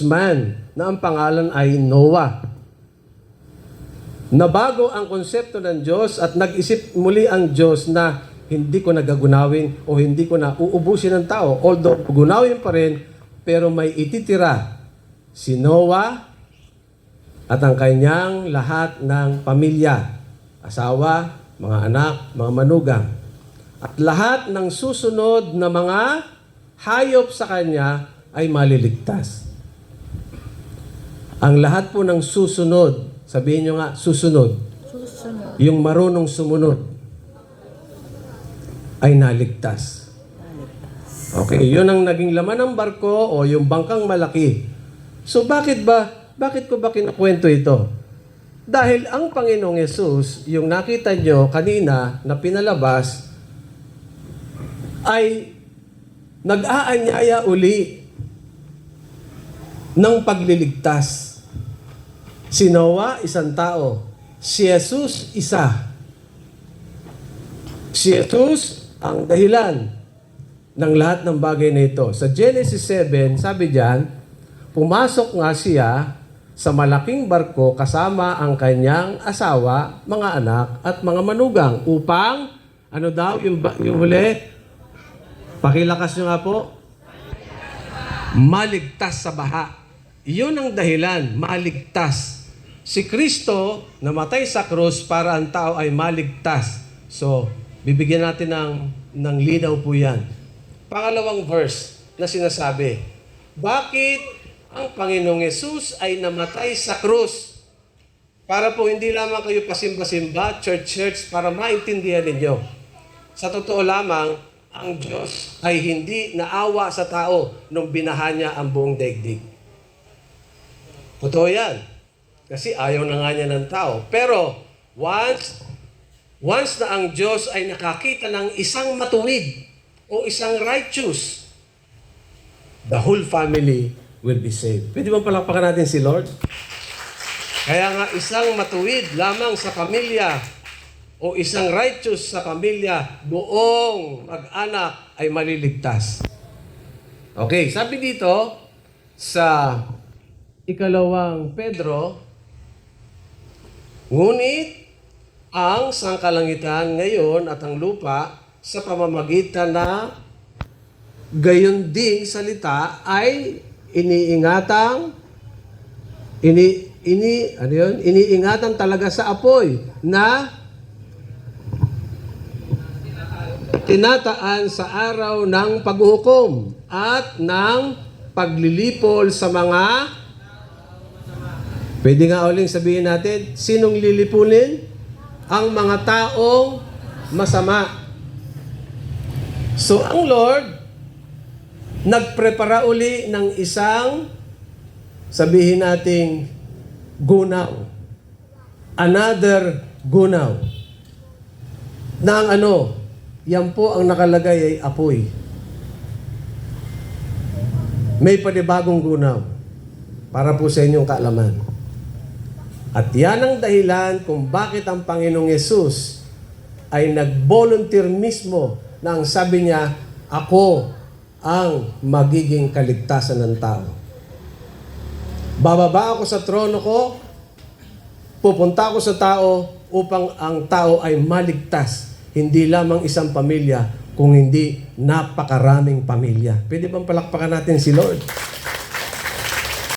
man na ang pangalan ay Noah. Nabago ang konsepto ng Diyos at nag-isip muli ang Diyos na hindi ko nagagunawin o hindi ko na uubusin ng tao. Although gunawin pa rin, pero may ititira si Noah at ang kanyang lahat ng pamilya, asawa, mga anak, mga manugang. At lahat ng susunod na mga hayop sa kanya ay maliligtas. Ang lahat po ng susunod, sabihin nyo nga, susunod. Susunod. Yung marunong sumunod ay naligtas. Okay, yun ang naging laman ng barko o yung bangkang malaki. So bakit ko ba kinukwento ito? Dahil ang Panginoong Yesus, yung nakita nyo kanina na pinalabas, ay nag-aanyaya uli ng pagliligtas. Si Noah, isang tao. Si Jesus, isa. Si Jesus, ang dahilan ng lahat ng bagay na ito. Sa Genesis 7, sabi diyan, pumasok nga siya sa malaking barko kasama ang kanyang asawa, mga anak, at mga manugang upang, ano daw, yung huli? Pakilakas nyo nga po. Maligtas sa baha. Iyon ang dahilan, maligtas. Si Kristo namatay sa krus para ang tao ay maligtas. So, bibigyan natin ng linaw po yan. Pangalawang verse na sinasabi, bakit ang Panginoong Yesus ay namatay sa krus? Para po hindi lamang kayo pasimba-simba, church, para maintindihan ninyo. Sa totoo lamang, ang Diyos ay hindi naawa sa tao nung binaha niya ang buong daigdig. Totoo yan. Kasi ayaw na nga niya ng tao. Pero, once na ang Diyos ay nakakita ng isang matuwid o isang righteous, the whole family will be saved. Pwede ba palakpakan natin si Lord? Kaya nga, isang matuwid lamang sa pamilya o isang righteous sa pamilya, buong mag-anak ay maliligtas. Okay, sabi dito sa ikalawang Pedro, ngunit ang sangkalangitan ngayon at ang lupa sa pamamagitan na gayon ding salita ay iniingatan talaga sa apoy na tinataan sa araw ng paghuhukom at ng paglilipol sa mga, pwede nga uling sabihin natin, sinong lilipulin? Ang mga taong masama. So ang Lord, nagprepara uli ng isang, sabihin nating, gunaw. Another gunaw. Na ang yan po ang nakalagay ay apoy. May panibagong gunaw para po sa inyong kaalaman. At yan ang dahilan kung bakit ang Panginoong Yesus ay nag-volunteer mismo na ang sabi niya, ako ang magiging kaligtasan ng tao. Bababa ako sa trono ko, pupunta ako sa tao upang ang tao ay maligtas. Hindi lamang isang pamilya, kung hindi napakaraming pamilya. Pwede bang palakpakan natin si Lord?